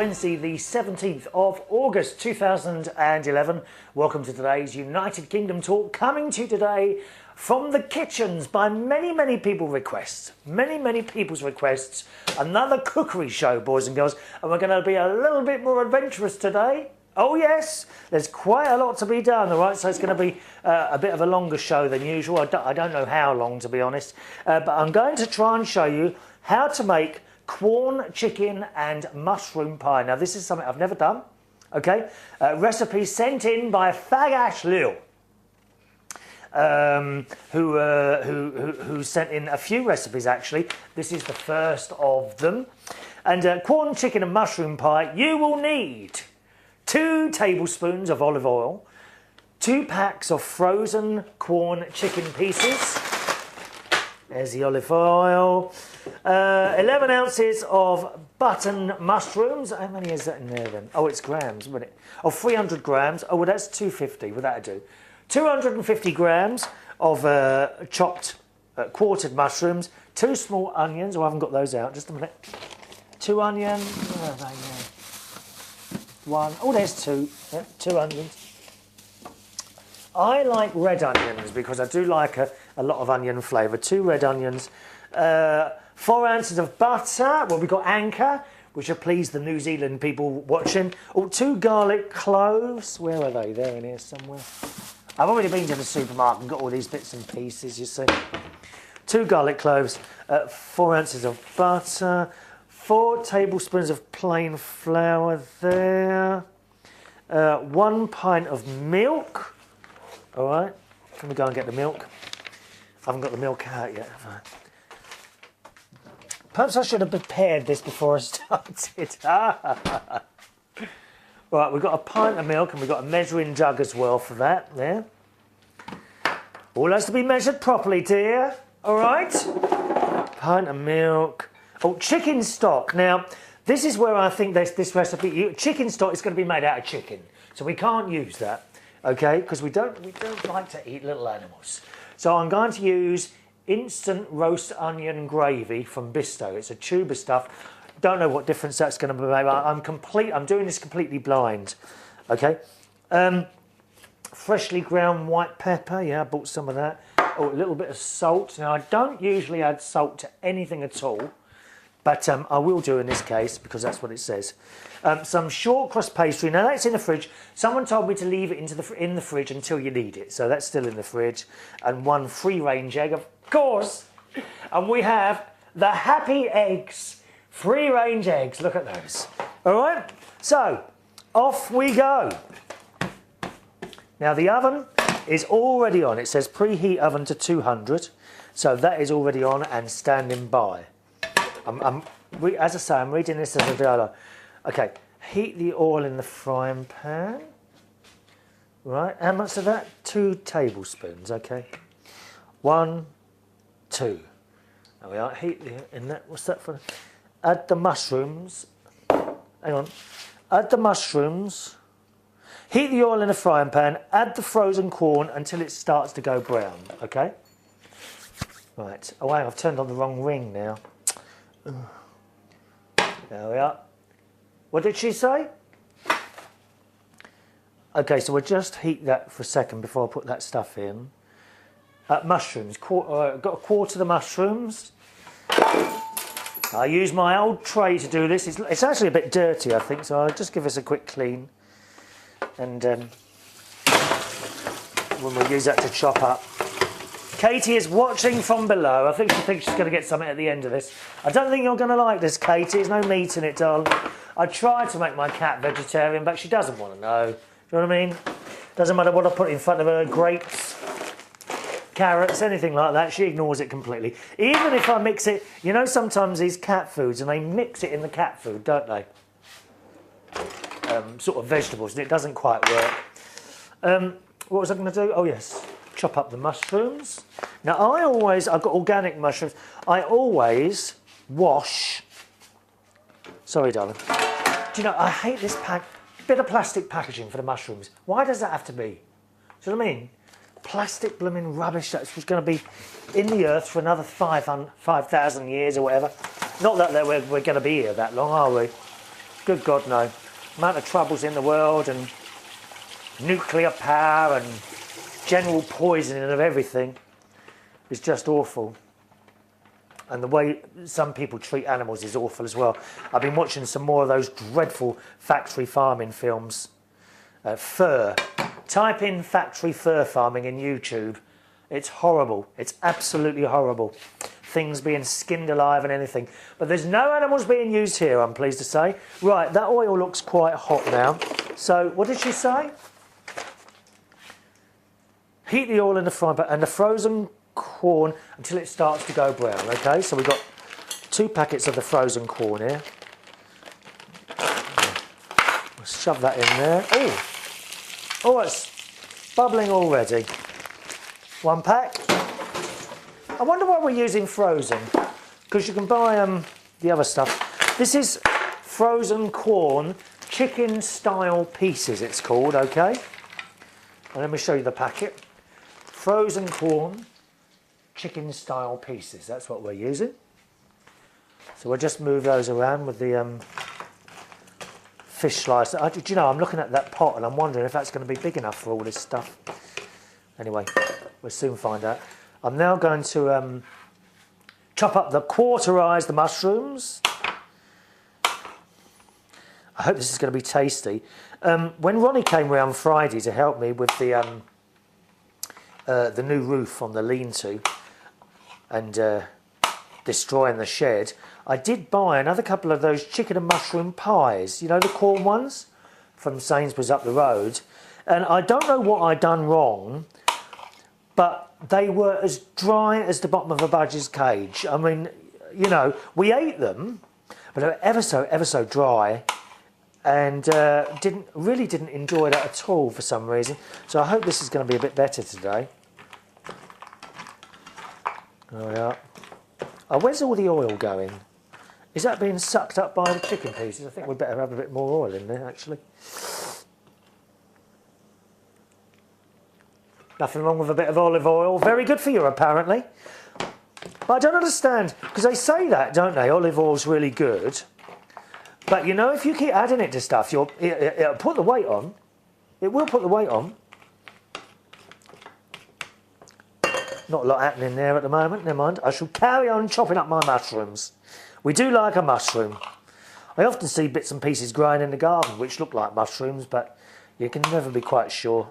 Wednesday, the 17th of August 2011. Welcome to today's United Kingdom Talk, coming to you today from the kitchens by many people's requests. Many people's requests. Another cookery show, boys and girls, and we're going to be a little bit more adventurous today. Oh yes, there's quite a lot to be done, all right? So it's going to be a bit of a longer show than usual. I don't know how long, to be honest, but I'm going to try and show you how to make Quorn chicken and mushroom pie. Now this is something I've never done, okay? Recipe sent in by Fagash Lil, who sent in a few recipes actually. This is the first of them. And Quorn chicken and mushroom pie, you will need 2 tablespoons of olive oil, 2 packs of frozen Quorn chicken pieces. There's the olive oil. 11 ounces of button mushrooms. How many is that in there then? Oh, it's grams, isn't it? Oh, 300 grams. Oh, well, that's 250. Would that do? 250 grams of chopped quartered mushrooms. 2 small onions. Oh, I haven't got those out. Just a minute. 2 onions. Where are they now? 1. Oh, there's 2. Yeah, 2 onions. I like red onions because I do like a lot of onion flavour. 2 red onions. 4 ounces of butter. Well, we've got Anchor, which will please the New Zealand people watching. Oh, 2 garlic cloves. Where are they? They're in here somewhere. I've already been to the supermarket and got all these bits and pieces, you see. 2 garlic cloves. 4 ounces of butter. 4 tablespoons of plain flour there. 1 pint of milk. All right. Can we go and get the milk? I haven't got the milk out yet, have I? Perhaps I should have prepared this before I started. Right, we've got a pint of milk and we've got a measuring jug as well for that. There. All has to be measured properly, dear. All right. Pint of milk. Oh, chicken stock. Now, this is where I think this recipe. Chicken stock is going to be made out of chicken, so we can't use that. Okay, because we don't like to eat little animals. So I'm going to use instant roast onion gravy from Bisto. It's a tube of stuff. Don't know what difference that's going to make. I'm doing this completely blind. Okay. Freshly ground white pepper. Yeah, I bought some of that. Oh, a little bit of salt. Now I don't usually add salt to anything at all, but I will do in this case because that's what it says. Some short crust pastry. Now that's in the fridge. Someone told me to leave it in the fridge until you need it, so that's still in the fridge. And 1 free-range egg, of course. And we have the Happy Eggs, free-range eggs. Look at those. All right. So off we go. Now the oven is already on. It says preheat oven to 200, so that is already on and standing by. As I say, I'm reading this as a dialogue. Okay, heat the oil in the frying pan. Right, how much of that? 2 tablespoons, okay. 1, 2. There we are, heat in that, what's that for? Add the mushrooms. Hang on. Add the mushrooms. Heat the oil in the frying pan. Add the frozen Quorn until it starts to go brown, okay? Right, oh hang on, I've turned on the wrong ring now. There we are. What did she say? Okay, so we'll just heat that for a second before I put that stuff in. Mushrooms. Got a quarter of the mushrooms. I use my old tray to do this. It's actually a bit dirty, I think, so I'll just give us a quick clean. And we'll use that to chop up. Katie is watching from below. I think she thinks she's going to get something at the end of this. I don't think you're going to like this, Katie. There's no meat in it, darling. I tried to make my cat vegetarian, but she doesn't want to know. Do you know what I mean? Doesn't matter what I put in front of her, grapes, carrots, anything like that. She ignores it completely. Even if I mix it, you know sometimes these cat foods, and they mix it in the cat food, don't they? Sort of vegetables, and it doesn't quite work. What was I going to do? Oh, yes. Chop up the mushrooms. Now, I've got organic mushrooms. I always wash. Sorry, darling. Do you know, I hate this bit of plastic packaging for the mushrooms. Why does that have to be? Do you know what I mean? Plastic blooming rubbish that's going to be in the earth for another 5,000 years or whatever. Not that we're going to be here that long, are we? Good God, no. Amount of troubles in the world and nuclear power and general poisoning of everything is just awful. And the way some people treat animals is awful as well. I've been watching some more of those dreadful factory farming films. Fur. Type in factory fur farming in YouTube. It's horrible. It's absolutely horrible. Things being skinned alive and anything. But there's no animals being used here, I'm pleased to say. Right, that oil looks quite hot now. So, what did she say? Heat the oil in the frying pan and the frozen Quorn until it starts to go brown. Okay, so we've got 2 packets of the frozen Quorn here. We'll shove that in there. Oh, it's bubbling already. 1 pack. I wonder why we're using frozen, because you can buy the other stuff. This is frozen Quorn chicken style pieces, it's called. Okay, and let me show you the packet. Frozen Quorn chicken style pieces, that's what we're using. So we'll just move those around with the fish slicer. Do you know, I'm looking at that pot and I'm wondering if that's going to be big enough for all this stuff. Anyway, we'll soon find out. I'm now going to chop up quarterize the mushrooms. I hope this is going to be tasty. When Ronnie came round Friday to help me with the new roof on the lean-to and destroying the shed, I did buy another couple of those chicken and mushroom pies. You know, the Quorn ones from Sainsbury's up the road. And I don't know what I'd done wrong, but they were as dry as the bottom of a budger's cage. I mean, you know, we ate them, but they were ever so dry, and didn't enjoy that at all for some reason. So I hope this is going to be a bit better today. There we are. Oh, where's all the oil going? Is that being sucked up by the chicken pieces? I think we'd better have a bit more oil in there, actually. Nothing wrong with a bit of olive oil. Very good for you, apparently. But I don't understand, because they say that, don't they? Olive oil's really good. But, you know, if you keep adding it to stuff, it'll put the weight on. It will put the weight on. Not a lot happening there at the moment. Never mind. I shall carry on chopping up my mushrooms. We do like a mushroom. I often see bits and pieces growing in the garden which look like mushrooms, but you can never be quite sure.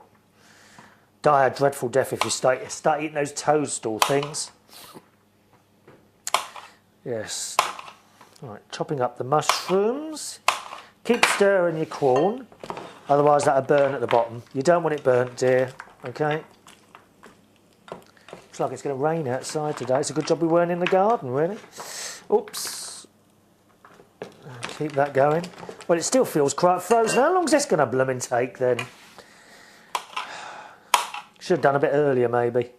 Die a dreadful death if you start eating those toadstool things. Yes. Right, chopping up the mushrooms. Keep stirring your Quorn, otherwise that'll burn at the bottom. You don't want it burnt, dear. Okay. Looks like it's going to rain outside today. It's a good job we weren't in the garden, really. Oops. Keep that going. Well, it still feels quite frozen. How long's this going to blooming take then? Should have done a bit earlier, maybe.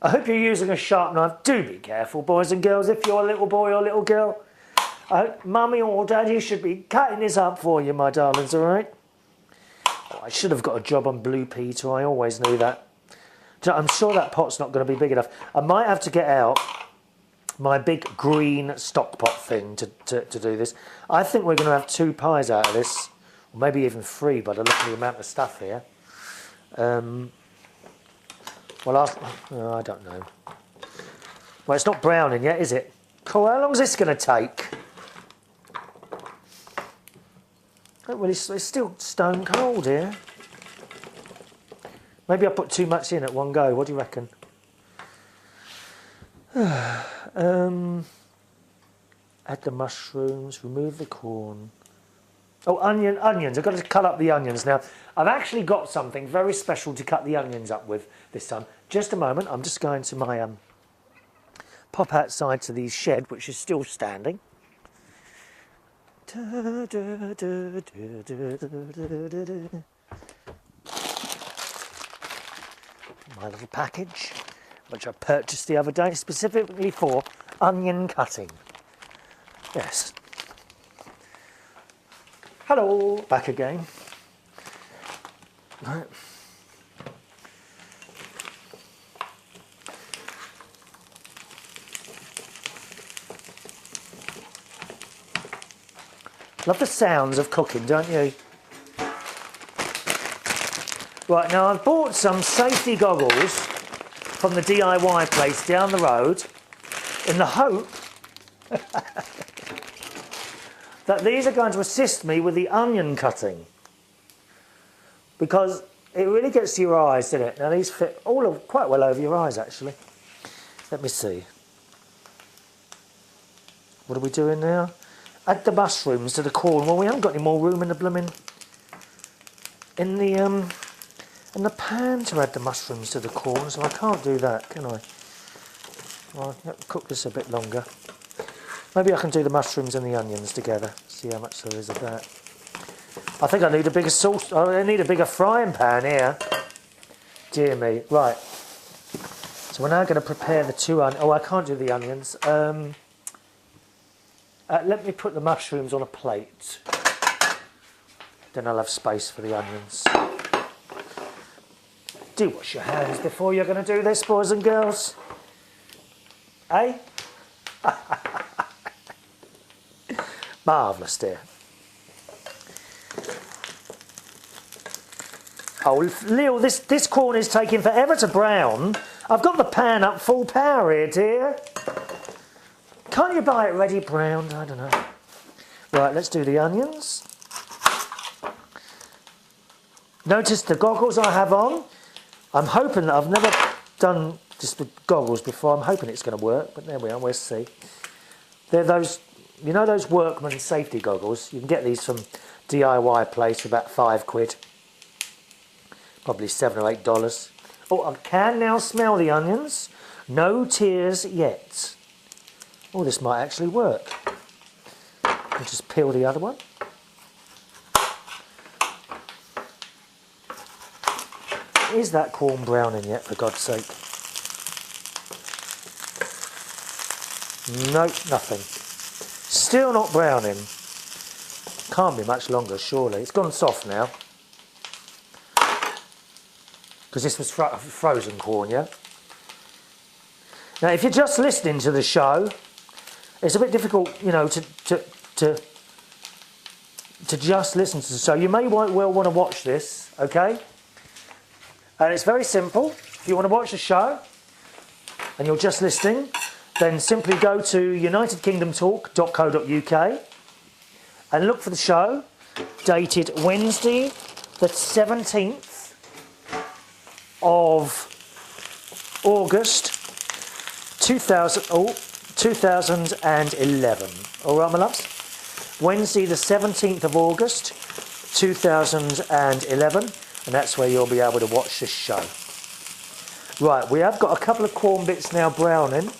I hope you're using a sharp knife. Do be careful, boys and girls, if you're a little boy or little girl. Mummy or Daddy should be cutting this up for you, my darlings, all right? Oh, I should have got a job on Blue Peter. I always knew that. I'm sure that pot's not going to be big enough. I might have to get out my big green stock pot thing to do this. I think we're going to have 2 pies out of this, or maybe even 3 by the look of the amount of stuff here. Well, I don't know. Well, it's not browning yet, is it? Cool, how long is this going to take? Oh, well, it's still stone cold here. Maybe I put too much in at one go. What do you reckon? Add the mushrooms, remove the Quorn. Oh, onions. I've got to cut up the onions now. I've actually got something very special to cut the onions up with this time. Just a moment. I'm just going to my pop outside to the shed, which is still standing. My little package, which I purchased the other day specifically for onion cutting. Yes. Hello, back again. Right. Love the sounds of cooking, don't you? Right, now I've bought some safety goggles from the DIY place down the road in the hope that these are going to assist me with the onion cutting. Because it really gets to your eyes, doesn't it? Now these fit quite well over your eyes, actually. Let me see. What are we doing now? Add the mushrooms to the corn. Well, we haven't got any more room in the blooming... in the pan to add the mushrooms to the corn, so I can't do that, can I? Well, I'll cook this a bit longer. Maybe I can do the mushrooms and the onions together. See how much there is of that. I think I need a bigger sauce. I need a bigger frying pan here. Dear me. Right. So we're now going to prepare the two onions. Oh, I can't do the onions. Let me put the mushrooms on a plate. Then I'll have space for the onions. Do wash your hands before you're going to do this, boys and girls. Eh? Marvellous, dear. Oh, Lil, this corn is taking forever to brown. I've got the pan up full power here, dear. Can't you buy it ready browned? I don't know. Right, let's do the onions. Notice the goggles I have on. I'm hoping that I've never done this with goggles before. I'm hoping it's going to work, but there we are. We'll see. They're those, you know, those workman safety goggles. You can get these from DIY place for about £5. Probably $7 or $8. Oh, I can now smell the onions. No tears yet. Oh, this might actually work. I'll just peel the other one. Is that corn browning yet, for God's sake? Nope, nothing. Still not browning. Can't be much longer, surely. It's gone soft now. Because this was frozen corn, yeah? Now, if you're just listening to the show, it's a bit difficult, you know, to just listen to the show. You may well want to watch this, okay? And it's very simple. If you want to watch the show and you're just listening, then simply go to unitedkingdomtalk.co.uk and look for the show dated Wednesday the 17th of August 2011. All right, my loves? Wednesday the 17th of August 2011. And that's where you'll be able to watch this show. Right, we have got a couple of corn bits now browning.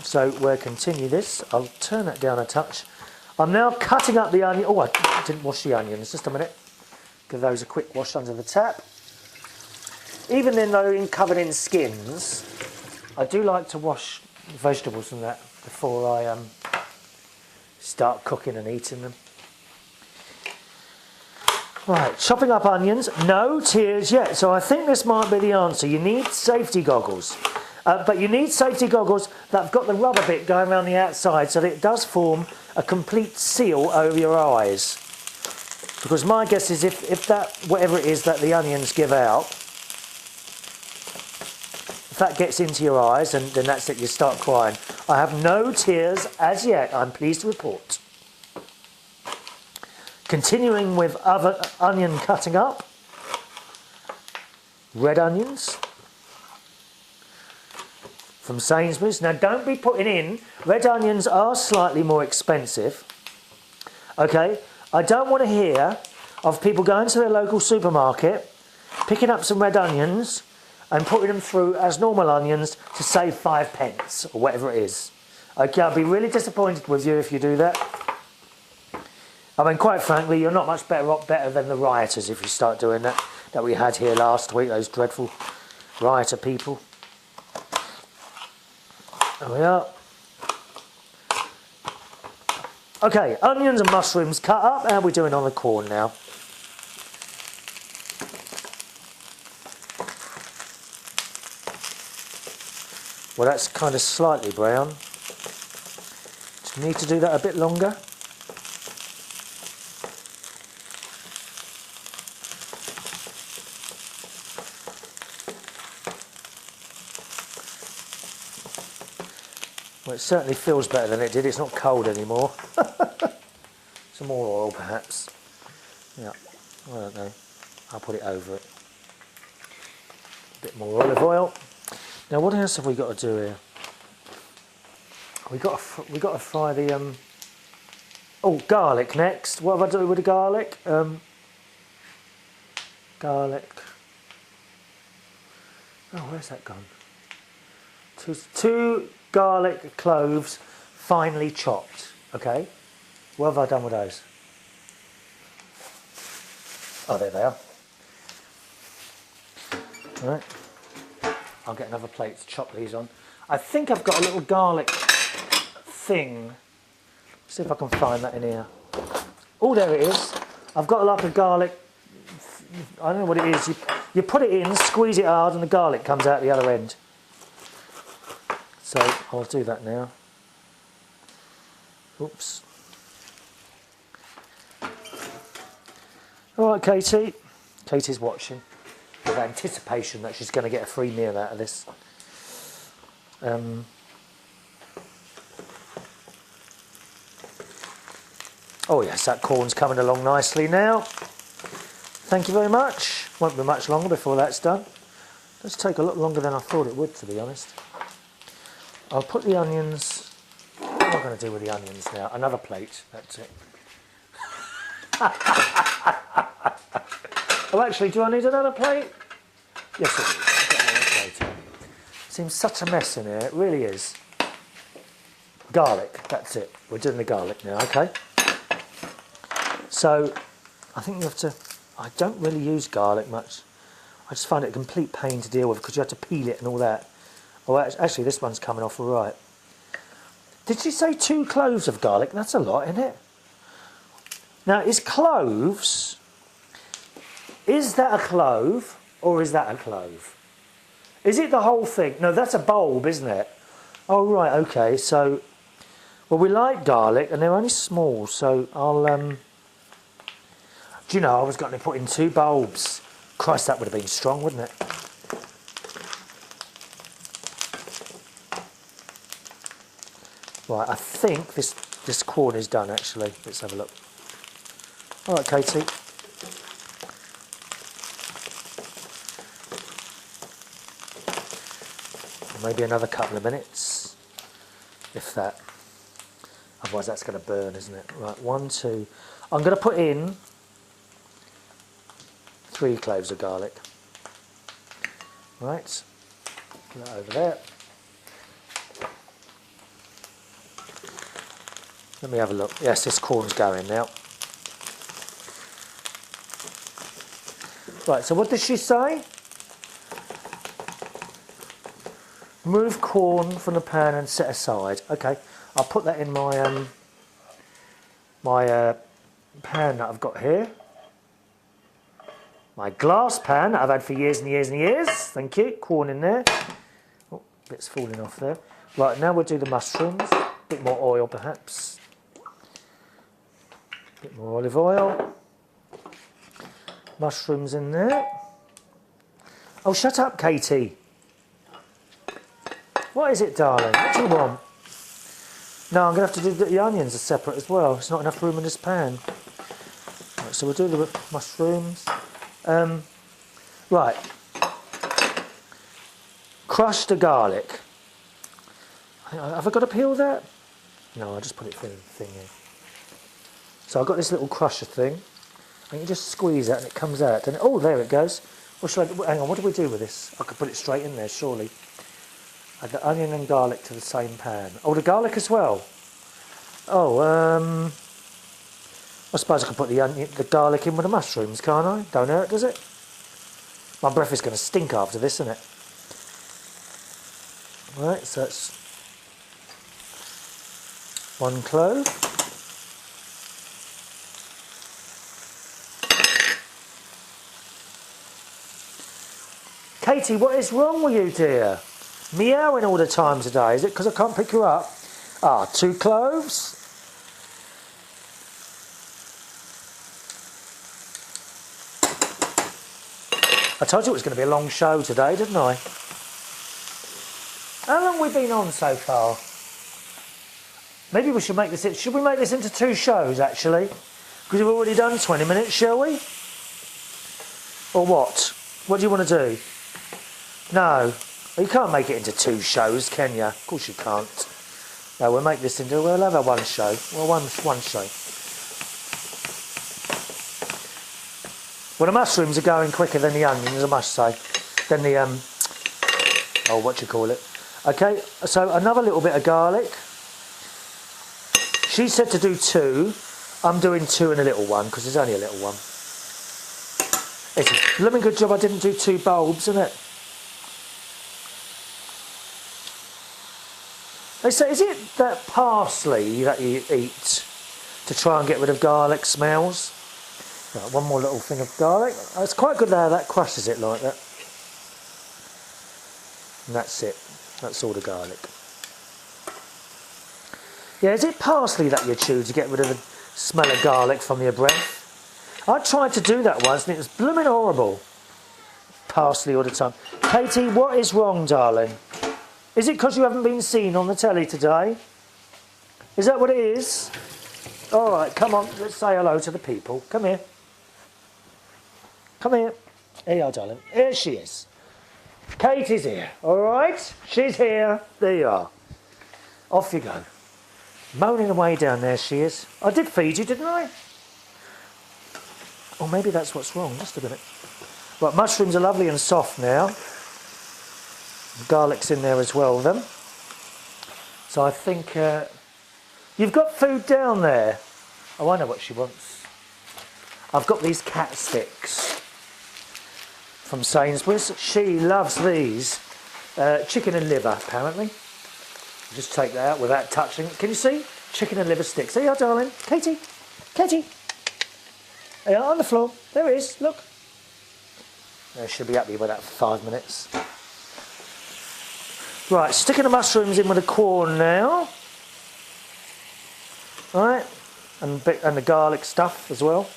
So we'll continue this. I'll turn that down a touch. I'm now cutting up the onion. Oh, I didn't wash the onions. Just a minute. Give those a quick wash under the tap. Even then, though, covered in skins, I do like to wash vegetables and that before I start cooking and eating them. Right, chopping up onions. No tears yet. So I think this might be the answer. You need safety goggles. But you need safety goggles that have got the rubber bit going around the outside so that it does form a complete seal over your eyes. Because my guess is if that, whatever it is that the onions give out, if that gets into your eyes, then that's it, you start crying. I have no tears as yet, I'm pleased to report. Continuing with other onion cutting up. Red onions from Sainsbury's. Now don't be putting in, red onions are slightly more expensive. Okay, I don't want to hear of people going to their local supermarket, picking up some red onions and putting them through as normal onions to save 5p or whatever it is. Okay, I'll be really disappointed with you if you do that. I mean, quite frankly, you're not much better than the rioters if you start doing that we had here last week, those dreadful rioter people. There we are. Okay, onions and mushrooms cut up. How are we doing on the corn now? Well, that's kind of slightly brown. Need to do that a bit longer. Well, it certainly feels better than it did. It's not cold anymore. Some more oil, perhaps. Yeah, I don't know. I'll put it over it. A bit more olive oil. Now, what else have we got to do here? We got to fry the garlic next. What have I done with the garlic? Garlic. Oh, where's that gone? Two garlic cloves, finely chopped. Okay. What have I done with those? Oh, there they are. Right. I'll get another plate to chop these on. I think I've got a little garlic thing. See if I can find that in here. Oh, there it is. I've got like a garlic. I don't know what it is. You put it in, squeeze it hard, and the garlic comes out the other end. So I'll do that now. Oops. All right, Katie. Katie's watching with anticipation that she's going to get a free meal out of this. Oh yes, that corn's coming along nicely now. Thank you very much. Won't be much longer before that's done. Let's take a lot longer than I thought it would, to be honest. I'll put the onions. What am I going to do with the onions now? Another plate. That's it. Oh, actually, do I need another plate? Yes, I do. I've got another plate. Seems such a mess in here. It really is. Garlic. That's it. We're doing the garlic now. Okay. So, I think you have to. I don't really use garlic much. I just find it a complete pain to deal with because you have to peel it and all that. Oh, actually, this one's coming off all right. Did she say 2 cloves of garlic? That's a lot, isn't it? Now, is cloves... Is that a clove or is that a clove? Is it the whole thing? No, that's a bulb, isn't it? Oh, right, okay. So, well, we like garlic and they're only small, so I'll... Do you know, I was going to put in 2 bulbs. Christ, that would have been strong, wouldn't it? Right, I think this corn is done, actually. Let's have a look. All right, Katie. Maybe another couple of minutes, if that. Otherwise, that's going to burn, isn't it? Right, 1, 2. I'm going to put in 3 cloves of garlic. Right, put that over there. Let me have a look. Yes, this corn's going now. Right, so what does she say? Remove corn from the pan and set aside. Okay, I'll put that in my pan that I've got here. My glass pan that I've had for years and years and years. Thank you. Corn in there. Oh, bits falling off there. Right, now we'll do the mushrooms. A bit more oil, perhaps. A bit more olive oil. Mushrooms in there. Oh, shut up, Katie. What is it, darling? What do you want? No, I'm going to have to do the onions are separate as well. There's not enough room in this pan. Right, so we'll do the mushrooms. Right. Crush the garlic. Have I got to peel that? No, I'll just put it through the thing here. So I've got this little crusher thing. And you just squeeze that and it comes out. And oh, there it goes. Hang on, what do we do with this? I could put it straight in there, surely. Add the onion and garlic to the same pan. Oh, the garlic as well. Oh, I suppose I can put the garlic in with the mushrooms, can't I? Don't hurt, does it? My breath is going to stink after this, isn't it? Right, so that's 1 clove. Katie, what is wrong with you, dear? Meowing all the time today. Is it because I can't pick you up? Ah, 2 cloves. I told you it was going to be a long show today, didn't I? How long have we been on so far? Maybe we should make this... Should we make this into 2 shows, actually? Because we've already done 20 minutes, shall we? Or what? What do you want to do? No. You can't make it into 2 shows, can you? Of course you can't. No, we'll make this into... We'll have a 1 show. Well, one show. Well, the mushrooms are going quicker than the onions, I must say. Than the... Oh, what do you call it? Okay, so another little bit of garlic. She said to do 2. I'm doing 2 and a little one, because there's only a little one. It's a blooming good job I didn't do 2 bulbs, isn't it? They say, is it that parsley that you eat to try and get rid of garlic smells? Right, 1 more little thing of garlic. Oh, it's quite good how that crushes it like that. And that's it. That's all the garlic. Yeah, is it parsley that you chew to get rid of the smell of garlic from your breath? I tried to do that once and it was blooming horrible. Parsley all the time. Katie, what is wrong, darling? Is it because you haven't been seen on the telly today? Is that what it is? All right, come on, let's say hello to the people. Come here. Come here. Here you are, darling. Here she is. Katie's here, all right? She's here. There you are. Off you go. Moaning away down there she is. I did feed you, didn't I? Or maybe that's what's wrong. Just a minute. Right, mushrooms are lovely and soft now. Garlic's in there as well, then. So I think... You've got food down there. Oh, I know what she wants. I've got these cat sticks from Sainsbury's. She loves these. Chicken and liver, apparently. Just take that out without touching. Can you see? Chicken and liver sticks. There you are, darling. Katie. Katie. There you are, on the floor. There it is. Look. She'll be happy with that for 5 minutes. Right, sticking the mushrooms in with the Quorn now. Right, and the garlic stuff as well.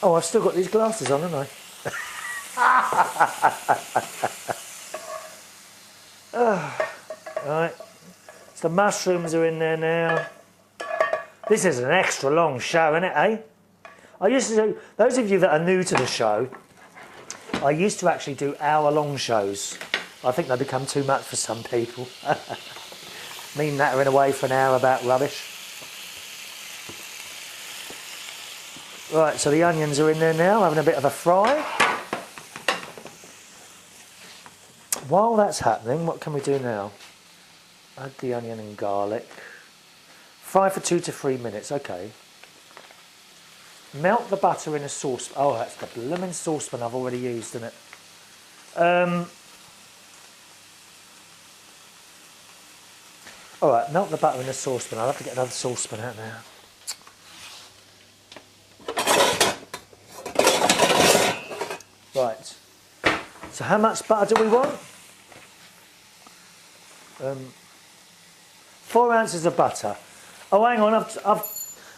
Oh, I've still got these glasses on, haven't I? Right, so the mushrooms are in there now. This is an extra long show, isn't it, eh? I used to do, those of you that are new to the show, I used to actually do hour-long shows. I think they become too much for some people. Me nattering away for an hour about rubbish. Right, so the onions are in there now, having a bit of a fry. While that's happening, what can we do now? Add the onion and garlic. Fry for 2 to 3 minutes, okay. Melt the butter in a saucepan. Oh, that's the blooming saucepan I've already used, isn't it? Alright, melt the butter in a saucepan. I'll have to get another saucepan out now. Right. So how much butter do we want? 4 ounces of butter. Oh, hang on,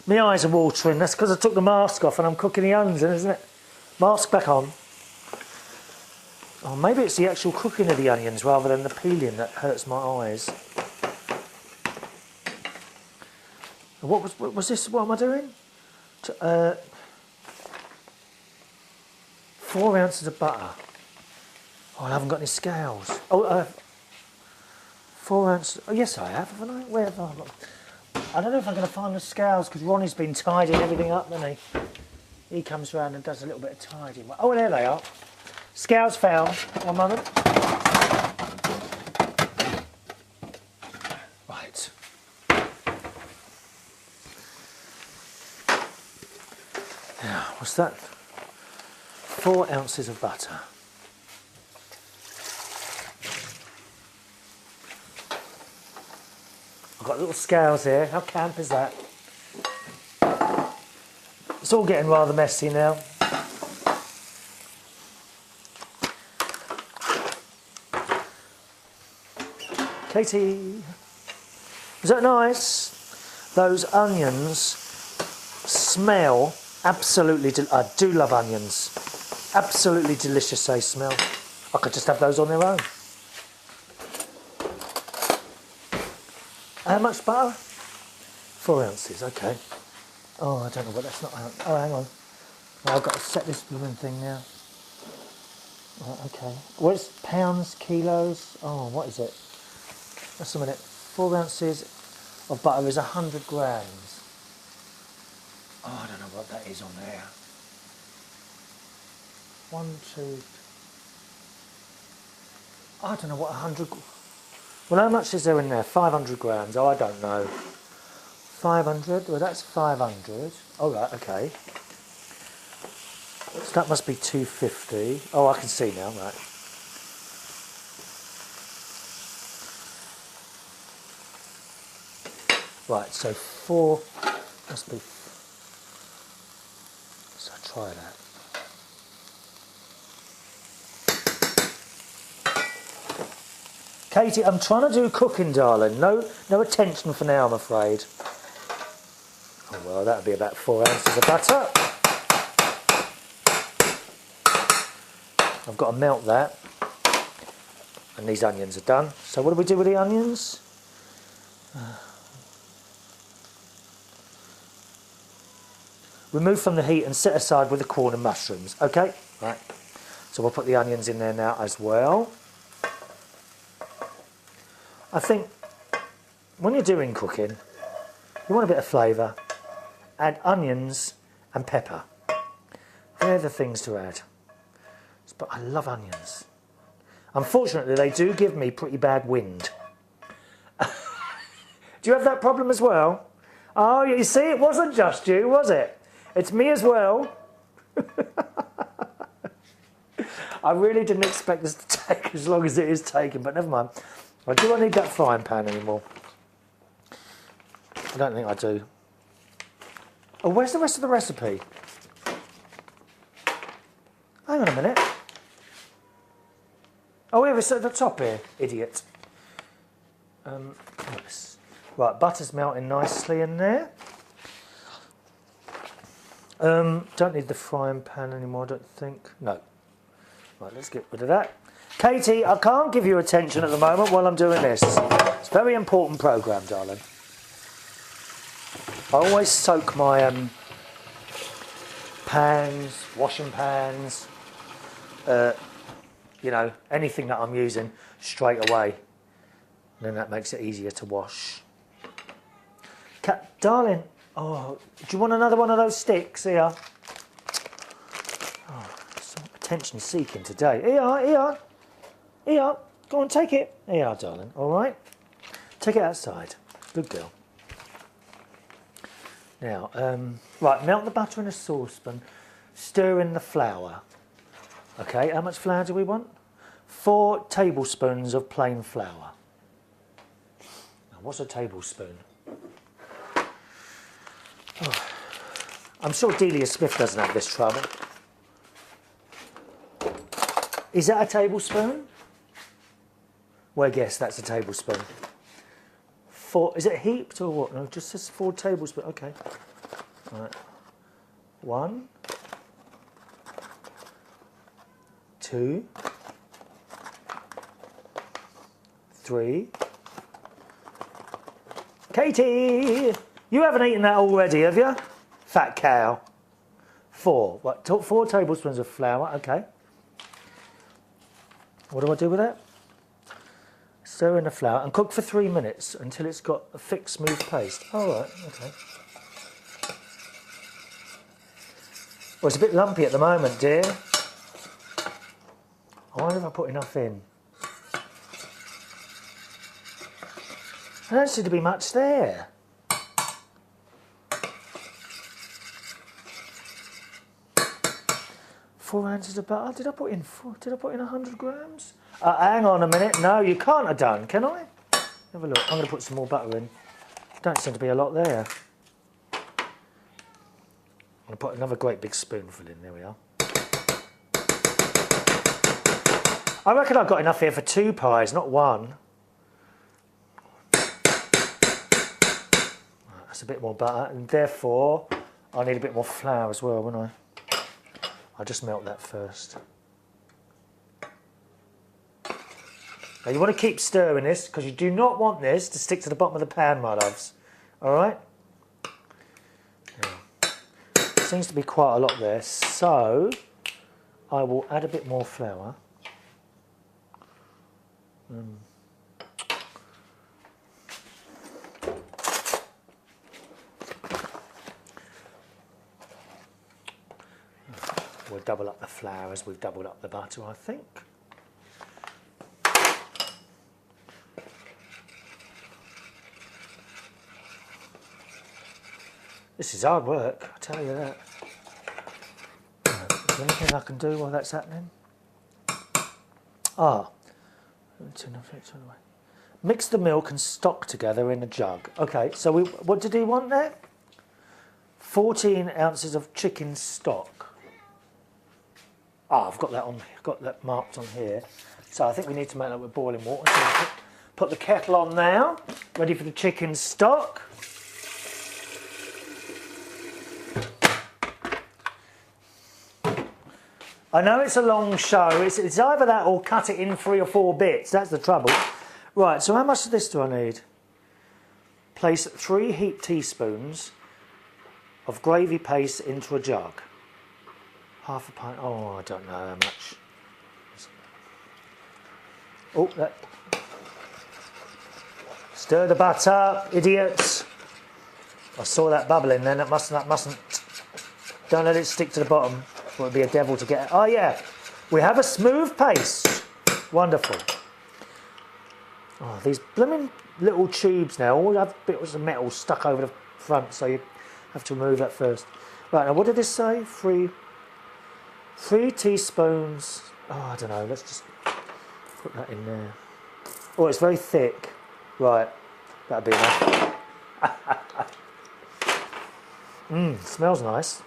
my eyes are watering. That's because I took the mask off and I'm cooking the onions, isn't it? Mask back on. Oh, maybe it's the actual cooking of the onions rather than the peeling that hurts my eyes. What was this? What am I doing? 4 ounces of butter. Oh, I haven't got any scales. Oh, 4 ounces. Oh, yes, I have, haven't I? Where have I got? I don't know if I'm going to find the scales because Ronnie's been tidying everything up, hasn't he? He comes round and does a little bit of tidying. Oh, there they are. Scales found. 1 moment. Right. Now, what's that? 4 ounces of butter. I've got little scales here. How camp is that? It's all getting rather messy now. Katie, is that nice? Those onions smell absolutely, I do love onions. Absolutely delicious they smell. I could just have those on their own. How much butter? 4 ounces, okay. Oh, I don't know what that's not. Oh, hang on. Oh, I've got to set this blooming thing now. Right, okay. What's pounds, kilos? Oh, what is it? Just a minute. 4 ounces of butter is 100 grams. Oh, I don't know what that is on there. 1, 2. I don't know what 100. Well, how much is there in there? 500 grams. Oh, I don't know. 500. Well, that's 500. Oh, right. Okay. So that must be 250. Oh, I can see now. Right. Right. So 4 must be. So try that. Katie, I'm trying to do cooking, darling. No attention for now, I'm afraid. Oh, well, that would be about 4 ounces of butter. I've got to melt that. And these onions are done. So what do we do with the onions? Remove from the heat and set aside with the Quorn and mushrooms. Okay? Right. So we'll put the onions in there now as well. I think when you're doing cooking, you want a bit of flavour. Add onions and pepper. They're the things to add. But I love onions. Unfortunately, they do give me pretty bad wind. Do you have that problem as well? Oh, you see, it wasn't just you, was it? It's me as well. I really didn't expect this to take as long as it is taking, but never mind. Do I need that frying pan anymore? I don't think I do. Oh, where's the rest of the recipe? Hang on a minute. Oh, here it's at the top here, idiot. Right, butter's melting nicely in there. Don't need the frying pan anymore, I don't think. No. Right, let's get rid of that. Katie, I can't give you attention at the moment while I'm doing this. It's a very important programme, darling. I always soak my pans, washing pans, you know, anything that I'm using straight away. And then that makes it easier to wash. Darling, oh, do you want another one of those sticks here? Oh, some attention seeking today. Here. Here, go on, take it. Here you are, darling, all right? Take it outside. Good girl. Now, right, melt the butter in a saucepan. Stir in the flour. Okay, how much flour do we want? 4 tablespoons of plain flour. Now, what's a tablespoon? Oh, I'm sure Delia Smith doesn't have this trouble. Is that a tablespoon? Well, yes, that's a tablespoon. 4, is it heaped or what? No, it just says 4 tablespoons. Okay. All right. 1, 2, 3. Katie, you haven't eaten that already, have you? Fat cow. 4. What? 4 tablespoons of flour. Okay. What do I do with that? Stir in the flour and cook for 3 minutes until it's got a thick, smooth paste. All right, okay. Well, it's a bit lumpy at the moment, dear. I wonder if I put enough in. There don't seem to be much there. Four ounces of butter. Did I put in 100 grams? Hang on a minute. No, you can't have done, can I? Have a look. I'm going to put some more butter in. Don't seem to be a lot there. I'm going to put another great big spoonful in. There we are. I reckon I've got enough here for 2 pies, not 1. a bit more butter, and therefore I need a bit more flour as well, won't I? I'll just melt that first. Now you want to keep stirring this because you do not want this to stick to the bottom of the pan, my loves. All right? Seems to be quite a lot there, so I will add a bit more flour. We'll double up the flour as we've doubled up the butter, I think. This is hard work, I tell you that. Is there anything I can do while that's happening? Mix the milk and stock together in a jug. Okay, so what did he want there? 14 ounces of chicken stock. Ah, I've got that on. Got that marked on here. So I think we need to make that with boiling water. So put the kettle on now, ready for the chicken stock. I know it's a long show. It's either that or cut it in 3 or 4 bits. That's the trouble. Right, so how much of this do I need? Place 3 heaped teaspoons of gravy paste into a jug. Half a pint. Oh, I don't know how much. Oh, that. Stir the butter, idiots. I saw that bubbling then. That mustn't. Don't let it stick to the bottom. It would be a devil to get. Oh yeah, we have a smooth paste. Wonderful. Oh, these blooming little tubes now all have bits of metal stuck over the front, so you have to remove that first. Right, now what did this say? 3 teaspoons. Oh, I don't know. Let's just put that in there. Oh, it's very thick. Right, that'll be enough. Smells nice.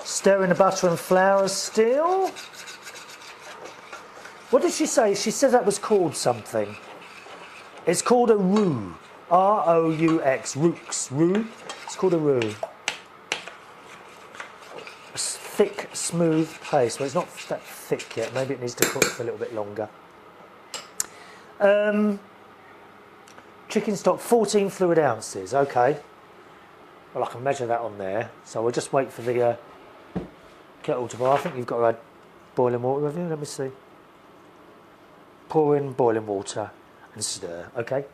Stirring the butter and flour still. What did she say? She said that was called something. It's called a roux. R-O-U-X. Roux. It's called a roux. A thick, smooth paste. Well, it's not that thick yet. Maybe it needs to cook for a little bit longer. Chicken stock, 14 fluid ounces. Okay. Well, I can measure that on there. So we'll just wait for the kettle to boil. I think you've got to add boiling water, have you? Let me see. Pour in boiling water and stir. Okay.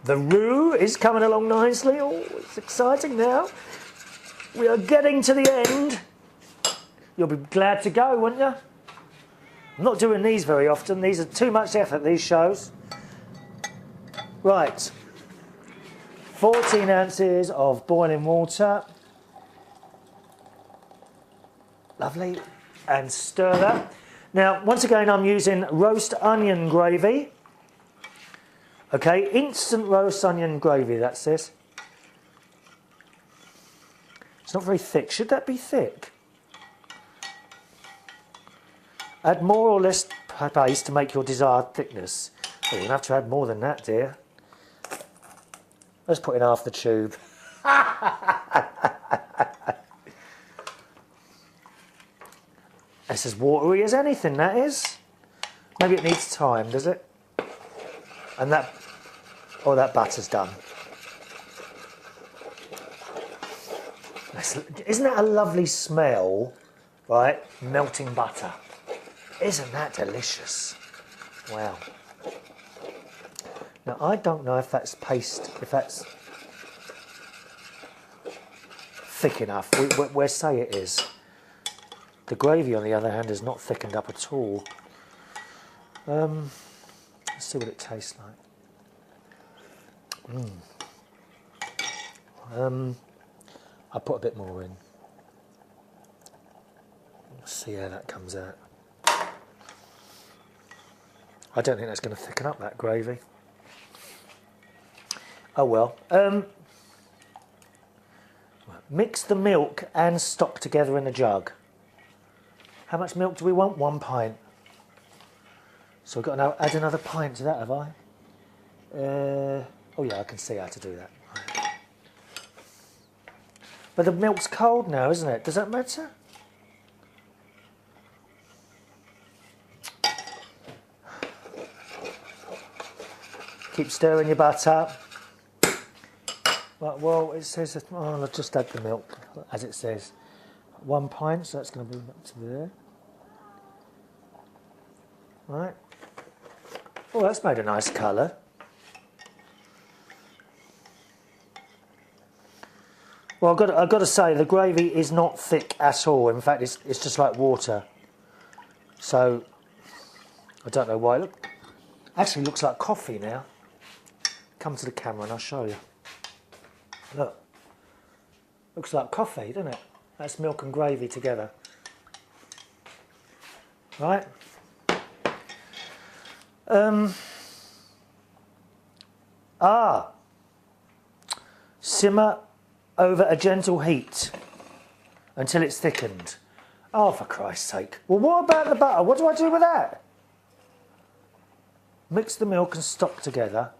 The roux is coming along nicely. Oh, it's exciting now. We are getting to the end. You'll be glad to go, won't you? I'm not doing these very often. These are too much effort, these shows. Right. 14 ounces of boiling water. Lovely. And stir that. Now, once again, I'm using roast onion gravy. Okay, instant roast onion gravy, that's this. It's not very thick. Should that be thick? Add more or less paste to make your desired thickness. Oh, you're going to have to add more than that, dear. Let's put in half the tube. It's as watery as anything, that is. Maybe it needs time, does it? And that, oh, that butter's done. Isn't that a lovely smell, right? Melting butter. Isn't that delicious? Wow. Now, I don't know if that's paste, if that's thick enough. We say it is. The gravy, on the other hand, is not thickened up at all. Let's see what it tastes like. I'll put a bit more in. Let's see how that comes out. I don't think that's going to thicken up that gravy. Oh well. Mix the milk and stock together in a jug. How much milk do we want? 1 pint. So we've got to add another pint to that, have I? Oh yeah, I can see how to do that. Right. But the milk's cold now, isn't it? Does that matter? Keep stirring your butter. Right, well, it says, oh, I'll just add the milk, as it says. 1 pint, so that's going to be up to there. Right. Oh, that's made a nice colour. Well, I've got to say, the gravy is not thick at all. In fact, it's just like water. So, I don't know why. Look, actually looks like coffee now. Come to the camera and I'll show you. Look. Looks like coffee, doesn't it? That's milk and gravy together. Right. Simmer over a gentle heat until it's thickened. Oh, for Christ's sake. Well, what about the butter? What do I do with that? Mix the milk and stock together.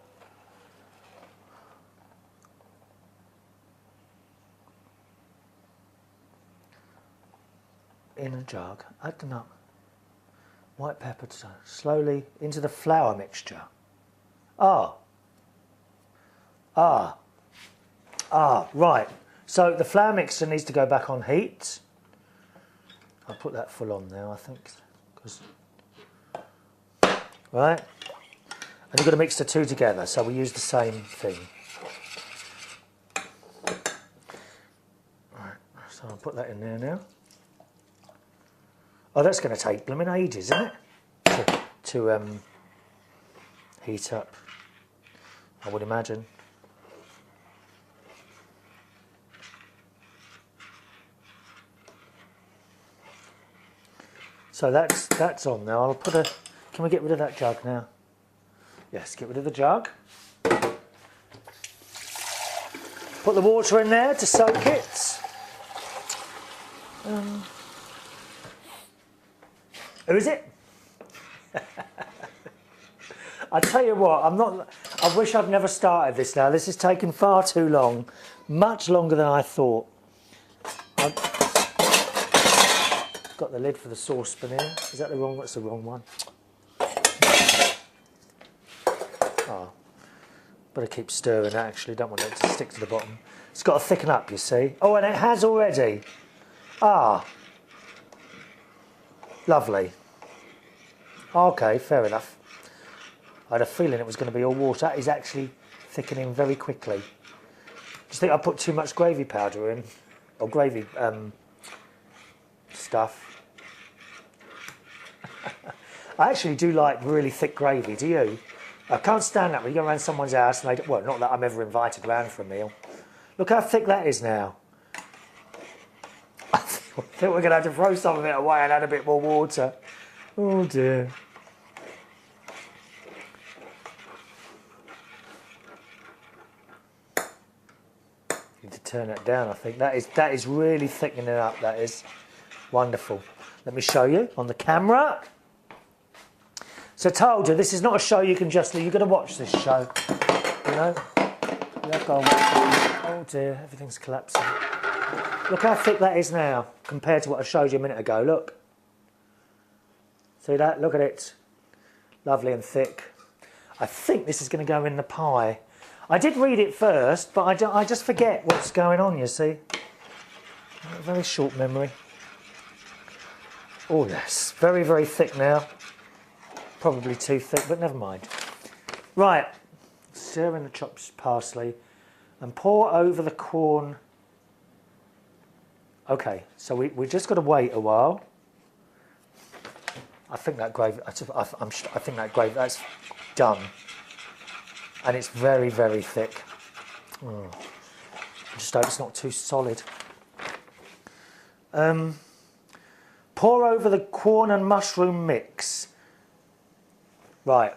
In a jug. Add the nut. White pepper slowly into the flour mixture. Right. So the flour mixture needs to go back on heat. I'll put that full on now, I think. Right. And you've got to mix the two together, so we use the same thing. Right. So I'll put that in there now. Oh, that's going to take blooming ages, isn't it? To heat up, I would imagine. So that's on now. I'll put a. Can we get rid of that jug now? Yes, get rid of the jug. Put the water in there to soak it. Who is it? I tell you what, I wish I'd never started this now. This has taken far too long, much longer than I thought. I've got the lid for the saucepan here. Is that the wrong? That's the wrong one. Oh, better keep stirring that. Actually, don't want it to stick to the bottom. It's got to thicken up, you see. Oh, and it has already. Lovely. Okay, fair enough. I had a feeling it was going to be all water. That is actually thickening very quickly. Do you think I put too much gravy powder in? Or gravy stuff? I actually do like really thick gravy, do you? I can't stand that when you go around someone's house and they... Well, not that I'm ever invited round for a meal. Look how thick that is now. I think we're going to have to throw some of it away and add a bit more water. Oh dear. Need to turn it down, I think. That is really thickening it up. That is wonderful. Let me show you on the camera. So I told you, this is not a show you can just... You've got to watch this show. You know? You have to watch it. Oh dear, everything's collapsing. Look how thick that is now, compared to what I showed you a minute ago. Look. See that? Look at it. Lovely and thick. I think this is going to go in the pie. I did read it first, but I just forget what's going on, you see. A very short memory. Oh, yes. Very, very thick now. Probably too thick, but never mind. Right. Stir in the chopped parsley and pour over the Quorn. Okay, so we just got to wait a while. I think that gravy. I think that gravy. That's done, and it's very, very thick. I just hope it's not too solid. Pour over the Quorn and mushroom mix. Right.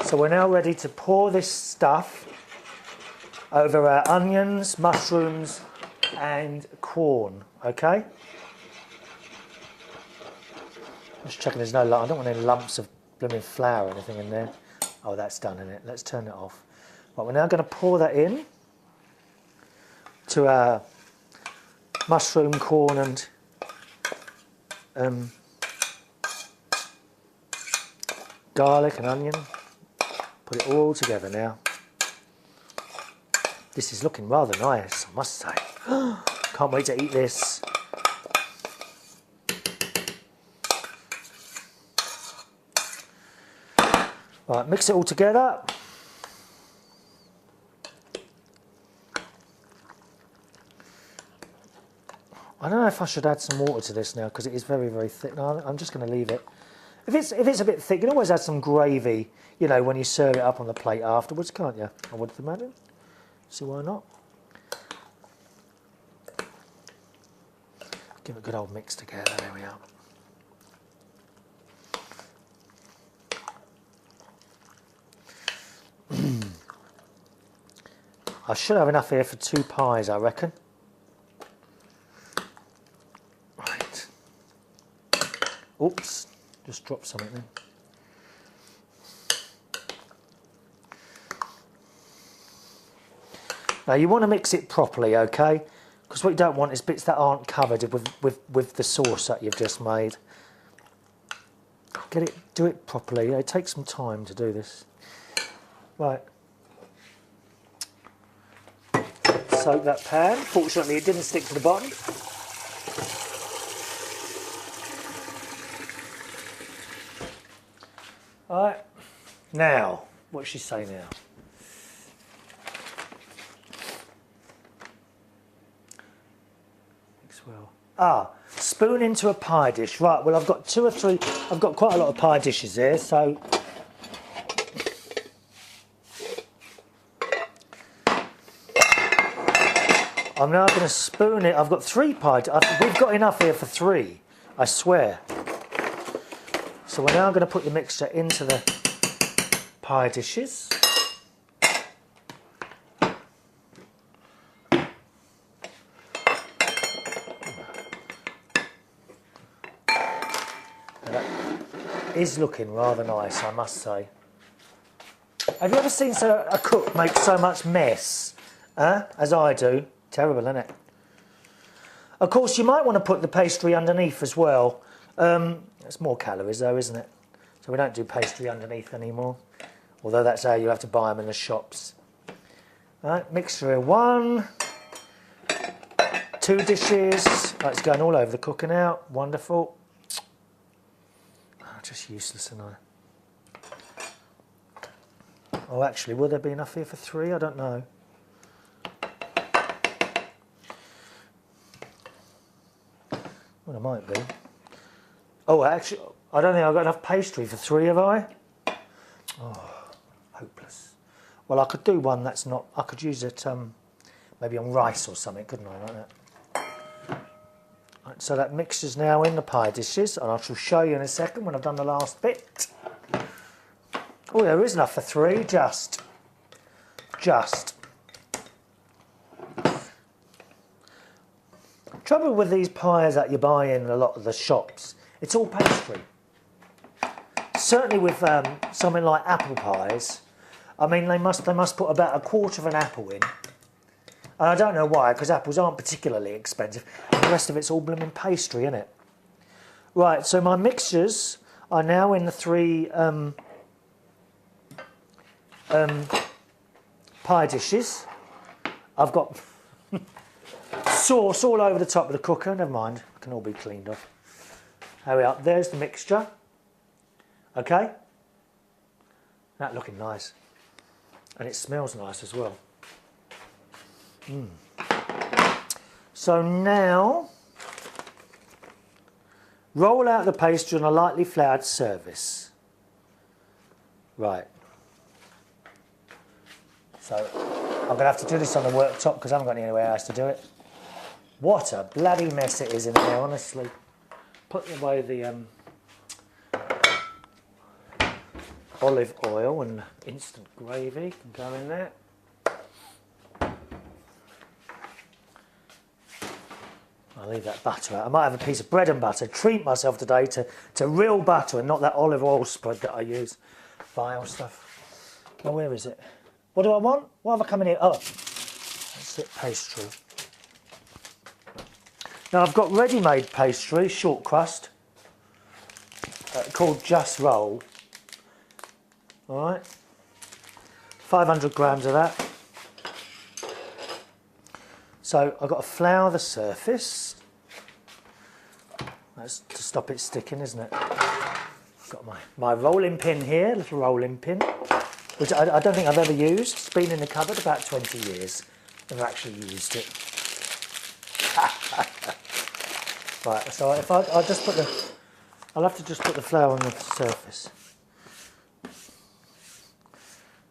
So we're now ready to pour this stuff over our onions, mushrooms, and Quorn, okay? Just checking there's no lump. I don't want any lumps of blooming flour or anything in there. Oh, that's done in it. Let's turn it off. Right, we're now going to pour that in to our mushroom, corn and garlic and onion. Put it all together now. This is looking rather nice, I must say. Can't wait to eat this. Right, mix it all together. I don't know if I should add some water to this now because it is very, very thick. No, I'm just going to leave it. If it's a bit thick, you can always add some gravy, you know, when you serve it up on the plate afterwards, can't you? I would imagine. See why not? Give it a good old mix together. There we are. I should have enough here for 2 pies, I reckon. Right. Oops, just dropped something there. Now you want to mix it properly, okay? Because what you don't want is bits that aren't covered with the sauce that you've just made. Do it properly. It takes some time to do this. Right. Soak that pan. Fortunately, it didn't stick to the bottom. All right. Now, what does she say now? Well. Spoon into a pie dish. Right. Well, I've got 2 or 3. I've got quite a lot of pie dishes here, so. I'm now going to spoon it. I've got 3 pie. We've got enough here for 3, I swear. So we're now going to put the mixture into the pie dishes. That is looking rather nice, I must say. Have you ever seen a cook make so much mess, as I do? Terrible, isn't it? Of course, you might want to put the pastry underneath as well. It's more calories though, isn't it? So we don't do pastry underneath anymore. Although that's how you have to buy them in the shops. Right, mixture of 1, 2 dishes. Right, it's going all over the cooker now. Wonderful. Oh, just useless, isn't I? Oh, actually, will there be enough here for 3? I don't know. Well, there might be. Oh, actually, I don't think I've got enough pastry for 3, have I? Oh, hopeless. Well, I could do one that's not... I could use it maybe on rice or something, couldn't I, like that? Right, so that mixture's now in the pie dishes, and I shall show you in a second when I've done the last bit. Oh, there is enough for 3, just. Trouble with these pies that you buy in a lot of the shops, it's all pastry. Certainly with something like apple pies, I mean they must put about 1/4 of an apple in, and I don't know why, because apples aren't particularly expensive. The rest of it's all blooming pastry, isn't it? Right, so my mixtures are now in the 3 pie dishes. I've got sauce all over the top of the cooker. Never mind, it can all be cleaned off. There we are. There's the mixture. Okay, that looking nice, and it smells nice as well. So now roll out the pastry on a lightly floured surface. Right. So I'm going to have to do this on the worktop because I haven't got anywhere else to do it. What a bloody mess it is in there, honestly. Put away the olive oil and instant gravy can go in there. I'll leave that butter out. I might have a piece of bread and butter. Treat myself today to real butter and not that olive oil spread that I use. Vile stuff. Well, where is it? What do I want? What have I come in here? Oh, that's it, pastry. Now I've got ready-made pastry, short crust, called Just Roll. All right, 500 grams of that. So I've got to flour the surface. That's to stop it sticking, isn't it? I've got my rolling pin here, little rolling pin, which I don't think I've ever used. It's been in the cupboard about 20 years. Never actually used it. Right, so if I'll just put I'll have to just put the flour on the surface.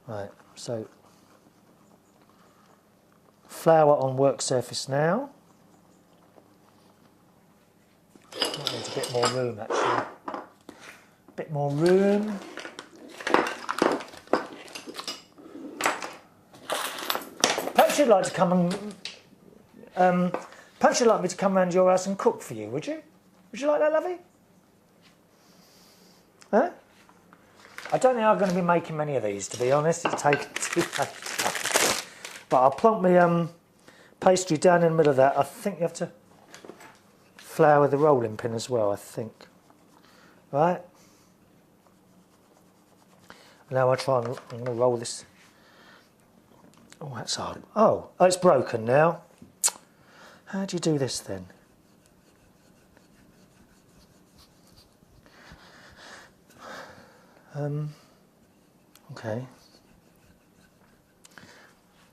Right, so flour on work surface now. That needs a bit more room actually. A bit more room. Perhaps you'd like to come and perhaps you'd like me to come round your house and cook for you, would you? Would you like that, lovey? Huh? I don't think I'm going to be making many of these, to be honest. It's taking too much time. But I'll plonk my pastry down in the middle of that. I think you have to flour the rolling pin as well, I think. Right? Now I'll try and roll this. Oh, that's hard. Oh, it's broken now. How do you do this then? Okay.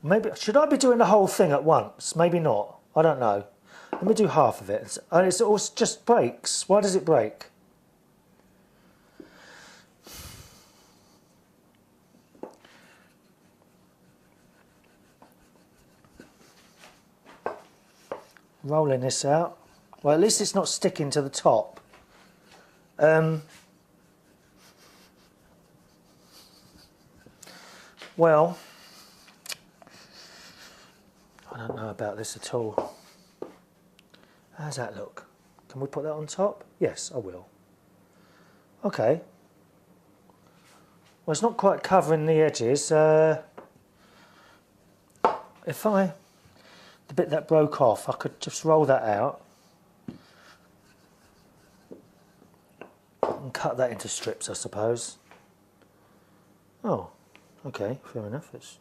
Maybe, should I be doing the whole thing at once? Maybe not. I don't know. Let me do half of it. And it just breaks. Why does it break? Rolling this out. Well, at least it's not sticking to the top. Well, I don't know about this at all. How's that look? Can we put that on top? Yes, I will. Okay. Well, it's not quite covering the edges. If the bit that broke off, I could just roll that out and cut that into strips, I suppose. Oh, okay, fair enough. It's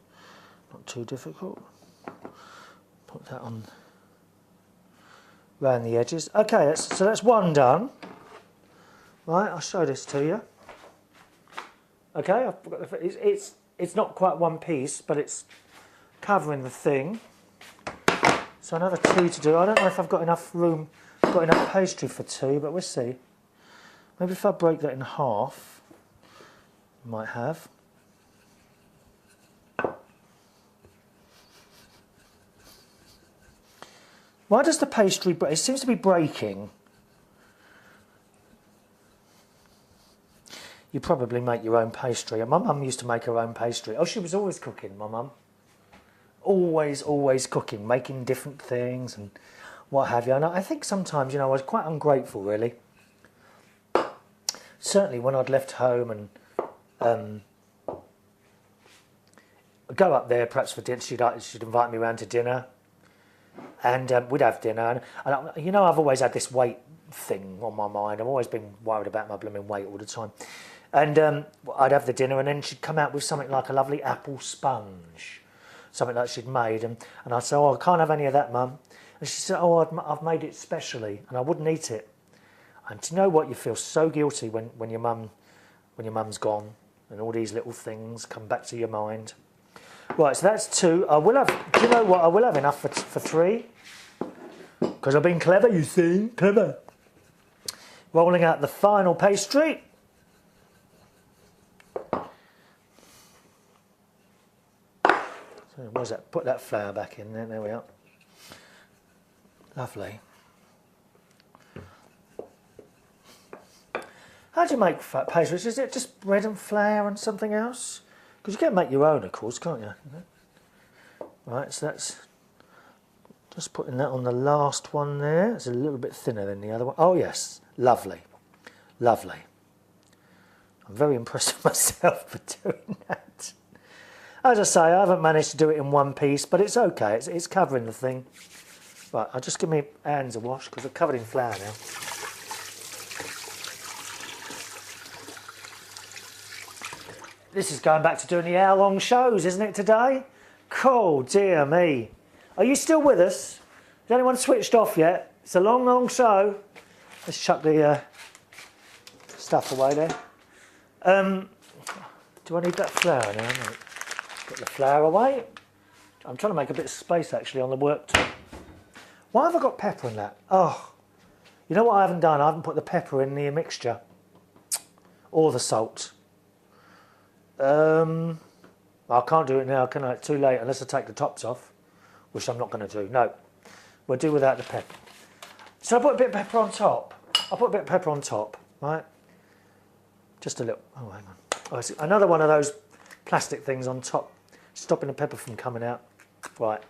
not too difficult. Put that on around the edges. Okay, so that's one done. Right, I'll show this to you. Okay, I've got it's not quite one piece, but it's covering the thing. So another two to do. I don't know if I've got enough room, got enough pastry for two, but we'll see. Maybe if I break that in half, I might have. Why does the pastry break? It seems to be breaking. You probably make your own pastry. My mum used to make her own pastry. Oh, she was always cooking, my mum. Always cooking, making different things and what have you. And I think sometimes, you know, I was quite ungrateful, really. Certainly when I'd left home and go up there perhaps for dinner, she'd invite me round to dinner. And we'd have dinner, and you know, I've always had this weight thing on my mind. I've always been worried about my blooming weight all the time. And I'd have the dinner, and then she'd come out with something like a lovely apple sponge, something like she'd made, and I'd say, "Oh, I can't have any of that, Mum." And she said, "Oh, I've made it specially," and I wouldn't eat it. And do you know what? You feel so guilty when your mum's gone, and all these little things come back to your mind. Right, so that's two. I will have. Do you know what? I will have enough for three. Because I've been clever, you see, clever. Rolling out the final pastry. So where's that? Put that flour back in there. There we are. Lovely. How do you make fat pastries? Is it just bread and flour and something else? Because you can make your own, of course, can't you? Right, so that's Just putting that on the last one there. It's a little bit thinner than the other one. Oh yes, lovely, lovely. I'm very impressed with myself for doing that. As I say, I haven't managed to do it in one piece, but it's okay. It's covering the thing. Right, I'll just give my hands a wash because they're covered in flour now. This is going back to doing the hour-long shows, isn't it, today? Cool, dear me. Are you still with us? Has anyone switched off yet? It's a long, long show. Let's chuck the stuff away there. Do I need that flour now? No. Put the flour away. I'm trying to make a bit of space, actually, on the worktop. Why have I got pepper in that? Oh, you know what I haven't done? I haven't put the pepper in the mixture. Or the salt. I can't do it now, can I? It's too late unless I take the tops off, which I'm not going to do. No, we'll do without the pepper. So I put a bit of pepper on top. I'll put a bit of pepper on top, right? Just a little. Oh, hang on. Oh, it's another one of those plastic things on top, stopping the pepper from coming out. Right.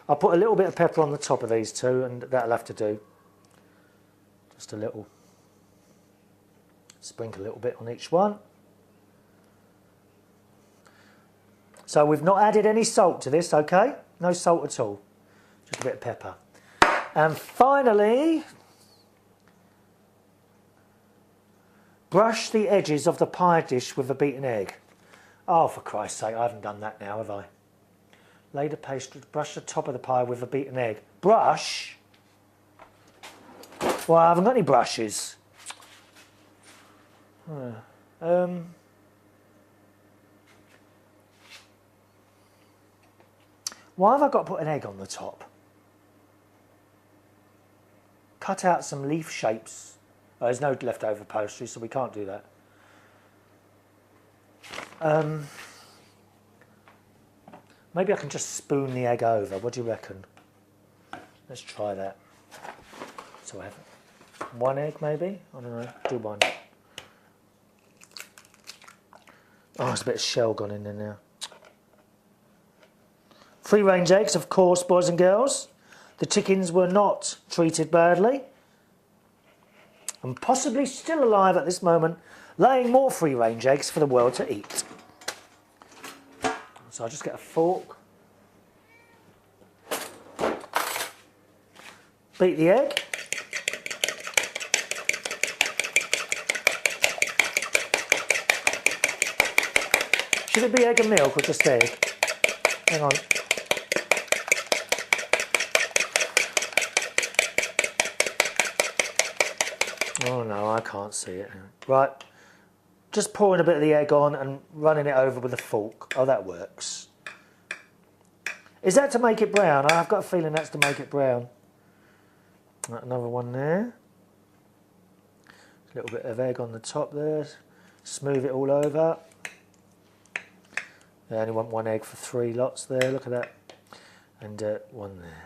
I'll put a little bit of pepper on the top of these two, and that'll have to do. Just a little. Sprinkle a little bit on each one. So we've not added any salt to this, okay? No salt at all. Just a bit of pepper. And finally, brush the edges of the pie dish with a beaten egg. Oh, for Christ's sake, I haven't done that now, have I? Lay the pastry, brush the top of the pie with a beaten egg. Brush? Well, I haven't got any brushes. Why have I got to put an egg on the top? Cut out some leaf shapes. Oh, there's no leftover pastry, so we can't do that. Maybe I can just spoon the egg over. What do you reckon? Let's try that. So I have one egg, maybe? I don't know. Do one. Oh, there's a bit of shell gone in there now. Free-range eggs, of course, boys and girls. The chickens were not treated badly. And possibly still alive at this moment, laying more free-range eggs for the world to eat. So I'll just get a fork. Beat the egg. Should it be egg and milk or just egg? Hang on. Oh no, I can't see it. Right, just pouring a bit of the egg on and running it over with a fork. Oh, that works. Is that to make it brown? I've got a feeling that's to make it brown. Another one there. A little bit of egg on the top there. Smooth it all over. I only want one egg for 3 lots there. Look at that. And one there.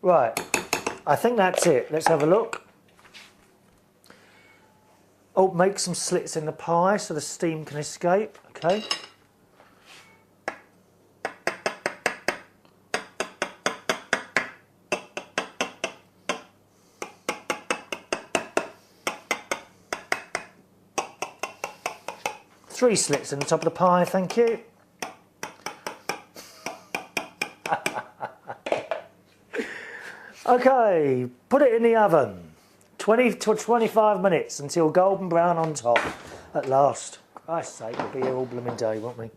Right, I think that's it. Let's have a look. Oh, make some slits in the pie so the steam can escape. Okay. Three slits in the top of the pie, thank you. Okay, put it in the oven. 20 to 25 minutes until golden brown on top. At last. Christ's sake, we'll be here all blooming day, won't we?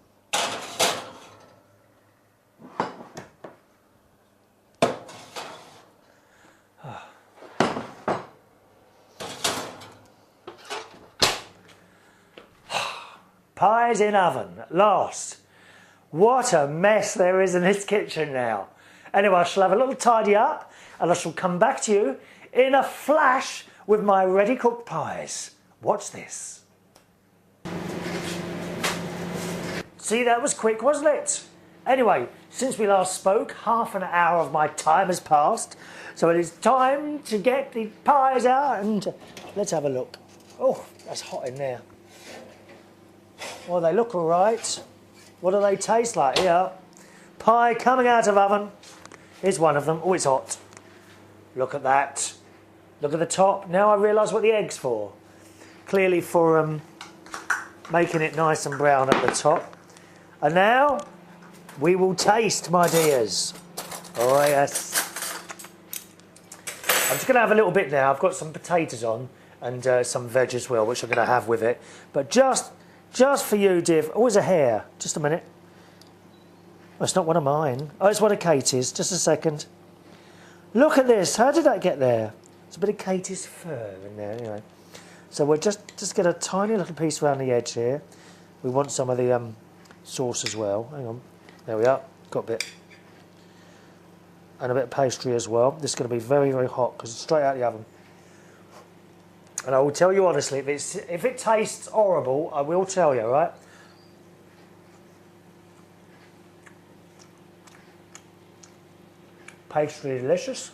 Pies in oven, at last. What a mess there is in this kitchen now. Anyway, I shall have a little tidy up and I shall come back to you in a flash with my ready cooked pies. Watch this. See, that was quick, wasn't it? Anyway, since we last spoke, half an hour of my time has passed, so it is time to get the pies out and let's have a look. Oh, that's hot in there. Well, they look all right. What do they taste like? Here. Pie coming out of oven. Here's one of them. Oh, it's hot. Look at that. Look at the top. Now I realise what the egg's for. Clearly for making it nice and brown at the top. And now we will taste, my dears. Oh, yes. I'm just going to have a little bit now. I've got some potatoes on and some veg as well, which I'm going to have with it. But just for you, dear. Oh, there's a hair. Just a minute. Oh, it's not one of mine. Oh, it's one of Katie's. Just a second. Look at this. How did that get there? It's a bit of Katie's fur in there, anyway. So we'll just get a tiny little piece around the edge here. We want some of the sauce as well. Hang on. There we are. Got a bit. And a bit of pastry as well. This is going to be very, very hot because it's straight out of the oven. And I will tell you honestly, if it tastes horrible, I will tell you, right? Pastry delicious.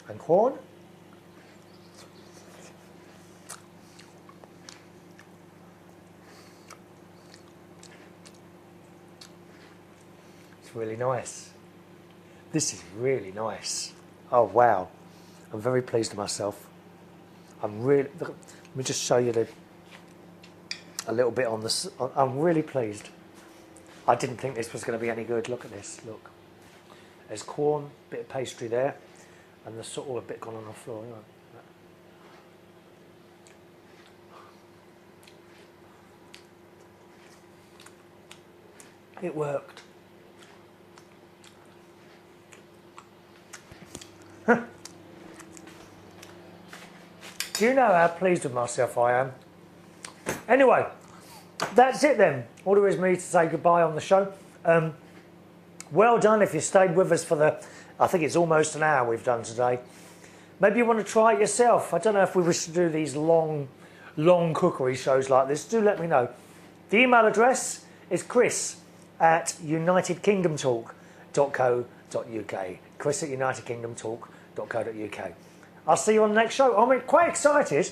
And Quorn. It's really nice. This is really nice. Oh, wow. I'm very pleased with myself. Let me just show you a little bit on this. I'm really pleased. I didn't think this was going to be any good. Look at this, look. There's Quorn, bit of pastry there, and there's sort of a bit gone on the floor. You know. It worked. Do you know how pleased with myself I am? Anyway, that's it then. All there is me to say goodbye on the show. Well done if you stayed with us for I think it's almost an hour we've done today. Maybe you want to try it yourself. I don't know if we wish to do these long cookery shows like this. Do let me know. The email address is chris@unitedkingdomtalk.co.uk. chris@unitedkingdomtalk.co.uk. I'll see you on the next show. I'm quite excited.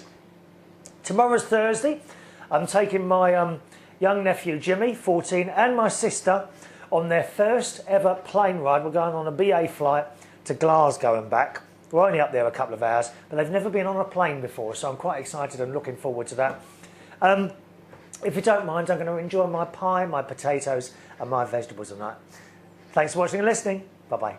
Tomorrow's Thursday. I'm taking my young nephew Jimmy, 14, and my sister on their first ever plane ride. We're going on a BA flight to Glasgow and back. We're only up there a couple of hours, but they've never been on a plane before, so I'm quite excited and looking forward to that. If you don't mind, I'm going to enjoy my pie, my potatoes, and my vegetables tonight. Thanks for watching and listening. Bye-bye.